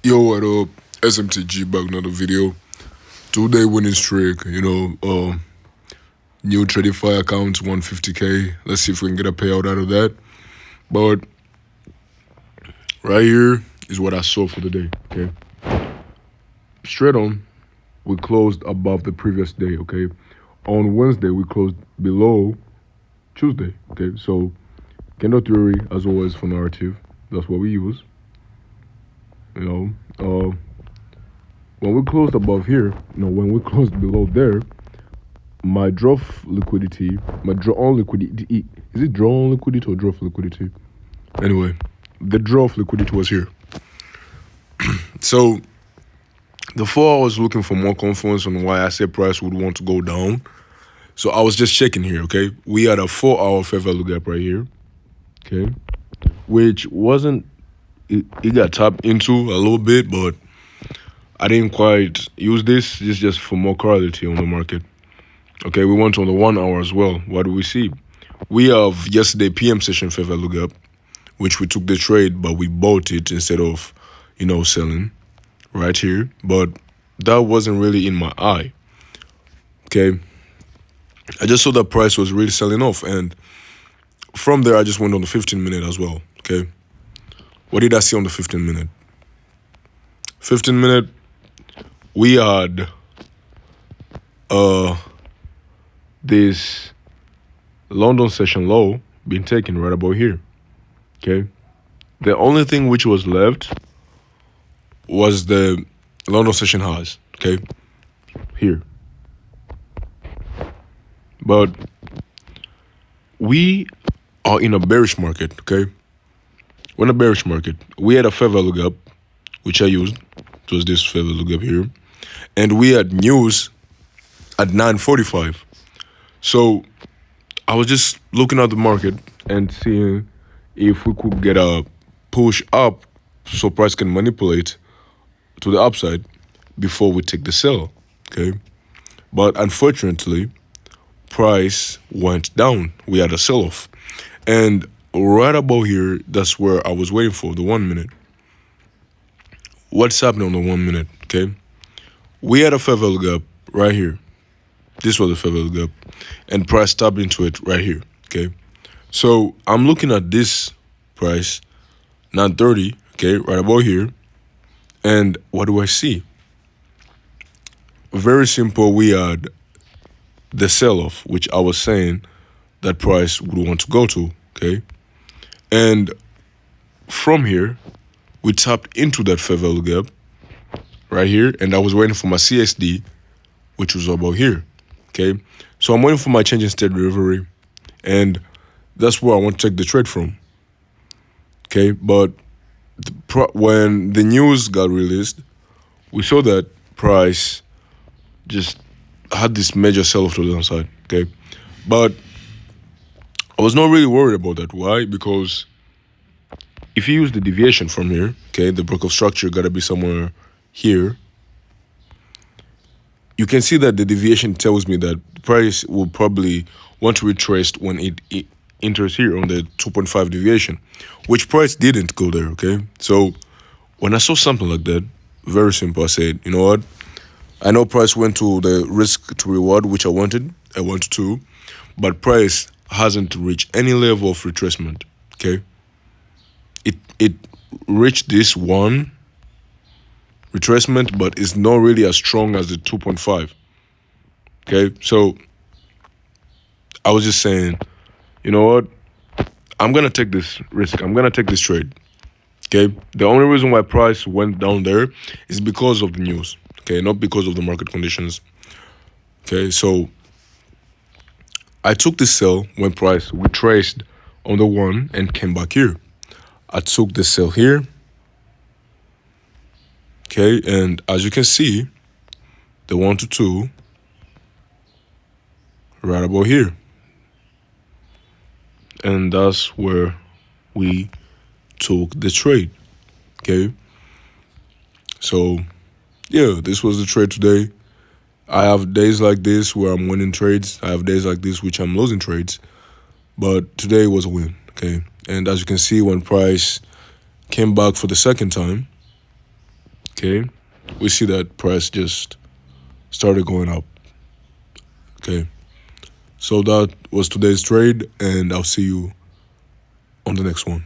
Yo, what up? SMTG back another video. 2 day winning streak. New Tradify account 150K. Let's see if we can get a payout out of that. But right here is what I saw for the day. Okay, straight on, we closed above the previous day. Okay, on Wednesday we closed below Tuesday. Okay, so candle theory as always for narrative. That's what we use. You know, when we closed above here, when we closed below there, my draw liquidity, my draw on liquidity, is it draw on liquidity or draw liquidity? Anyway, the draw of liquidity was here. So before I was looking for more confidence on why asset price would want to go down. So I was just checking here, okay? We had a 4-hour fair value gap right here, okay? Which wasn't, it got tapped into a little bit, but I didn't quite use this. This is just for more clarity on the market. Okay, we went on the 1 hour as well. What do we see? We have yesterday PM session fair value gap, which we took the trade, but we bought it instead of, selling right here. But that wasn't really in my eye. Okay, I just saw that price was really selling off, and from there I just went on the 15-minute as well. Okay, what did I see on the 15-minute? 15-minute, we had this London session low being taken right about here. Okay, the only thing which was left was the London session highs. Okay, here. But we are in a bearish market. Okay, we're in a bearish market. We had a fair value gap, which I used. It was this fair value gap here, and we had news at 9:45. So I was just looking at the market and seeing if we could get a push up so price can manipulate to the upside before we take the sell. Okay, but unfortunately price went down. We had a sell-off, and right about here, that's where I was waiting for the 1 minute. What's happening on the 1 minute? Okay, we had a fair value gap right here. This was the fair value gap, and price tapped into it right here. Okay, so I'm looking at this price 9:30. Okay, right about here, and what do I see? Very simple. We had the sell-off, which I was saying that price would want to go to. Okay, and from here we tapped into that fair value gap right here, and I was waiting for my CSD, which was about here. Okay, so I'm waiting for my change in state delivery, and that's where I want to take the trade from. Okay, but when the news got released, we saw that price just had this major sell-off to the downside. Okay, but I was not really worried about that. Why? Because if you use the deviation from here, okay, the block of structure got to be somewhere here. You can see that the deviation tells me that the price will probably want to retrace when it enters here on the 2.5 deviation, which price didn't go there. Okay, so when I saw something like that, very simple, I said, you know what? I know price went to the risk to reward, which I wanted to, but price hasn't reached any level of retracement. Okay, it reached this one retracement, but it's not really as strong as the 2.5. Okay, so I was just saying, you know what? I'm gonna take this risk. I'm gonna take this trade. Okay, the only reason why price went down there is because of the news. Okay, not because of the market conditions. Okay, so I took this sell when price retraced on the 1 and came back here. I took the sell here. Okay, and as you can see, the 1 to 2 right about here. And that's where we took the trade. Okay, so yeah, this was the trade today. I have days like this where I'm winning trades. I have days like this which I'm losing trades. But today was a win, okay? And as you can see, when price came back for the second time, Okay, we see that price just started going up. Okay, so that was today's trade, and I'll see you on the next one.